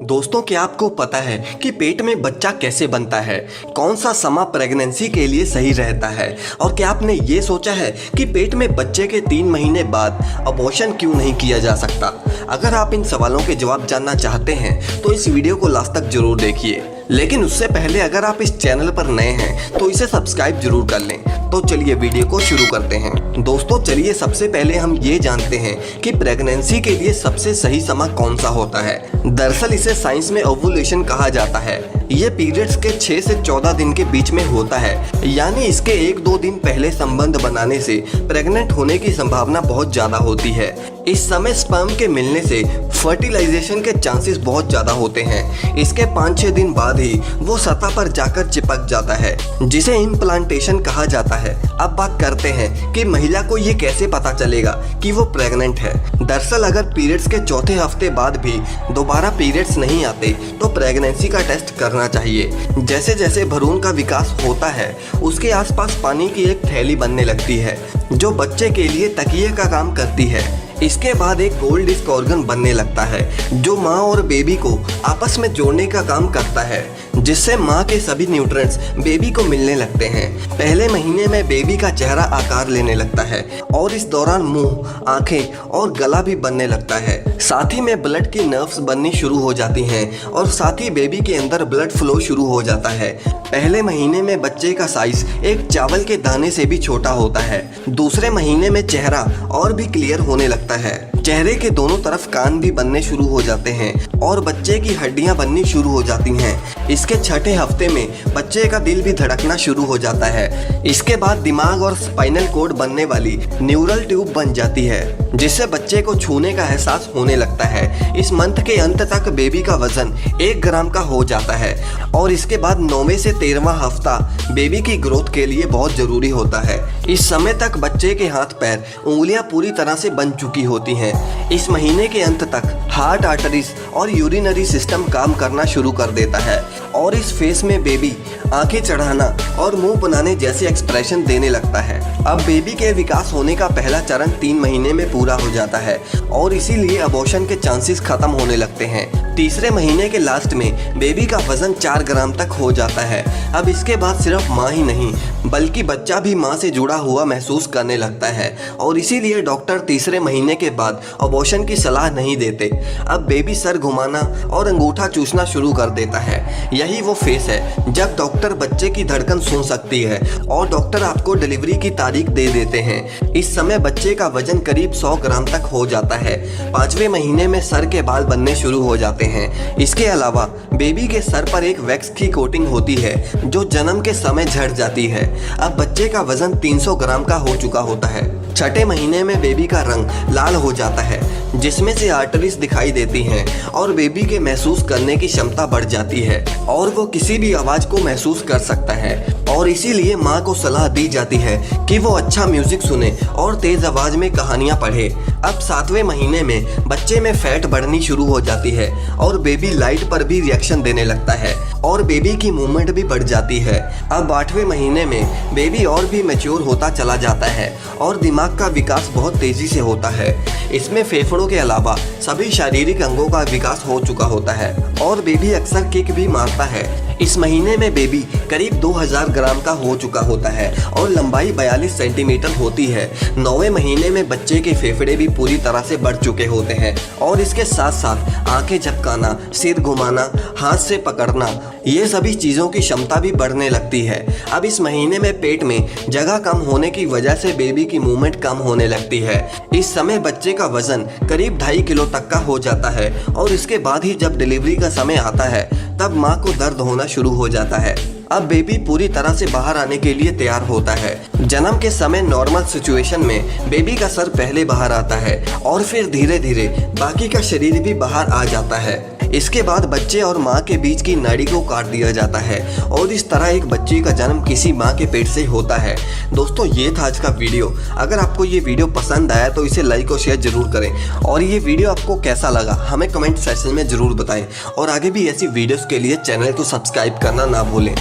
दोस्तों, क्या आपको पता है कि पेट में बच्चा कैसे बनता है? कौन सा समय प्रेगनेंसी के लिए सही रहता है? और क्या आपने ये सोचा है कि पेट में बच्चे के 3 महीने बाद अबॉर्शन क्यों नहीं किया जा सकता? अगर आप इन सवालों के जवाब जानना चाहते हैं तो इस वीडियो को लास्ट तक जरूर देखिए। लेकिन उससे पहले अगर आप इस चैनल पर नए हैं तो इसे सब्सक्राइब जरूर कर लें। तो चलिए वीडियो को शुरू करते हैं। दोस्तों, चलिए सबसे पहले हम ये जानते हैं कि प्रेगनेंसी के लिए सबसे सही समय कौन सा होता है। दरअसल इसे साइंस में ओव्यूलेशन कहा जाता है। ये पीरियड्स के 6 से 14 दिन के बीच में होता है, यानी इसके 1-2 दिन पहले संबंध बनाने से प्रेग्नेंट होने की संभावना बहुत ज्यादा होती है। इस समय स्पर्म के मिलने से फर्टिलाइजेशन के चांसेस बहुत ज्यादा होते हैं। इसके 5-6 दिन बाद ही वो सतह पर जाकर चिपक जाता है, जिसे इम्प्लांटेशन कहा जाता है। अब बात करते हैं कि महिला को ये कैसे पता चलेगा कि वो प्रेग्नेंट है। दरअसल अगर पीरियड्स के चौथे हफ्ते बाद भी दोबारा पीरियड्स नहीं आते तो प्रेगनेंसी का टेस्ट करना चाहिए। जैसे जैसे भ्रूण का विकास होता है उसके आसपास पानी की एक थैली बनने लगती है जो बच्चे के लिए तकिए का काम करती है। इसके बाद एक कोल्ड डिस्क ऑर्गन बनने लगता है जो माँ और बेबी को आपस में जोड़ने का काम करता है, जिससे माँ के सभी न्यूट्रिएंट्स बेबी को मिलने लगते हैं। पहले महीने में बेबी का चेहरा आकार लेने लगता है और इस दौरान मुंह, आंखें और गला भी बनने लगता है। साथ ही में ब्लड की नर्व्स बननी शुरू हो जाती हैं और साथ ही बेबी के अंदर ब्लड फ्लो शुरू हो जाता है। पहले महीने में बच्चे का साइज एक चावल के दाने से भी छोटा होता है। दूसरे महीने में चेहरा और भी क्लियर होने लगता है। चेहरे के दोनों तरफ कान भी बनने शुरू हो जाते हैं और बच्चे की हड्डियां बननी शुरू हो जाती हैं। इसके 6ठे हफ्ते में बच्चे का दिल भी धड़कना शुरू हो जाता है। इसके बाद दिमाग और स्पाइनल कोड बनने वाली न्यूरल ट्यूब बन जाती है, जिससे बच्चे को छूने का एहसास होने लगता है। इस मंथ के अंत तक बेबी का वजन 1 ग्राम का हो जाता है और इसके बाद 9वें से 13वां हफ्ता बेबी की ग्रोथ के लिए बहुत जरूरी होता है। इस समय तक बच्चे के हाथ पैर उंगलियां पूरी तरह से बन चुकी होती हैं। इस महीने के अंत तक हार्ट, आर्टरीज और यूरिनरी सिस्टम काम करना शुरू कर देता है और इस फेस में बेबी आंखें चढ़ाना और मुंह बनाने जैसे एक्सप्रेशन देने लगता है। अब बेबी के विकास होने का पहला चरण 3 महीने में पूरा हो जाता है और इसीलिए अबॉर्शन के चांसेस खत्म होने लगते हैं। तीसरे महीने के लास्ट में बेबी का वजन 4 ग्राम तक हो जाता है। अब इसके बाद सिर्फ माँ ही नहीं बल्कि बच्चा भी माँ से जुड़ा हुआ महसूस करने लगता है और इसीलिए डॉक्टर तीसरे महीने के बाद अबॉर्शन की सलाह नहीं देते। अब बेबी सर घुमाना और अंगूठा चूसना शुरू कर देता है। यही वो फेस है जब डॉक्टर बच्चे की धड़कन सुन सकती है और डॉक्टर आपको डिलीवरी की तारीख दे देते हैं। इस समय बच्चे का वजन करीब 100 ग्राम तक हो जाता है। 5वें महीने में सर के बाल बनने शुरू हो जाते हैं। इसके अलावा बेबी के सर पर एक वैक्स की कोटिंग होती है जो जन्म के समय झड़ जाती है। अब बच्चे का वजन 300 ग्राम का हो चुका होता है। 6ठे महीने में बेबी का रंग लाल हो जाता है, जिसमें से आर्टरीज दिखाई देती हैं और बेबी के महसूस करने की क्षमता बढ़ जाती है और वो किसी भी आवाज को महसूस कर सकता है और इसीलिए माँ को सलाह दी जाती है कि वो अच्छा म्यूजिक सुने और तेज आवाज में कहानियां पढ़े। अब 7वें महीने में बच्चे में फैट बढ़नी शुरू हो जाती है और बेबी लाइट पर भी रिएक्शन देने लगता है और बेबी की मूवमेंट भी बढ़ जाती है। अब 8वें महीने में बेबी और भी मैच्योर होता चला जाता है और दिमाग का विकास बहुत तेजी से होता है। इसमें फेफड़ों के अलावा सभी शारीरिक अंगों का विकास हो चुका होता है और बेबी अक्सर किक भी मारता है। इस महीने में बेबी करीब 2000 ग्राम का हो चुका होता है और लंबाई 42 सेंटीमीटर होती है। 9वें महीने में बच्चे के फेफड़े भी पूरी तरह से बढ़ चुके होते हैं और इसके साथ साथ आंखें झपकाना, सिर घुमाना, हाथ से पकड़ना, ये सभी चीज़ों की क्षमता भी बढ़ने लगती है। अब इस महीने में पेट में जगह कम होने की वजह से बेबी की मूवमेंट कम होने लगती है। इस समय बच्चे का वजन करीब 2.5 किलो तक का हो जाता है और इसके बाद ही जब डिलीवरी का समय आता है तब माँ को दर्द होना शुरू हो जाता है। अब बेबी पूरी तरह से बाहर आने के लिए तैयार होता है। जन्म के समय नॉर्मल सिचुएशन में बेबी का सर पहले बाहर आता है और फिर धीरे धीरे बाकी का शरीर भी बाहर आ जाता है। इसके बाद बच्चे और माँ के बीच की नाड़ी को काट दिया जाता है और इस तरह एक बच्चे का जन्म किसी माँ के पेट से होता है। दोस्तों, ये था आज का वीडियो। अगर आपको ये वीडियो पसंद आया तो इसे लाइक और शेयर जरूर करें और ये वीडियो आपको कैसा लगा हमें कमेंट सेक्शन में जरूर बताएं और आगे भी ऐसी वीडियोस के लिए चैनल को सब्सक्राइब करना ना भूलें।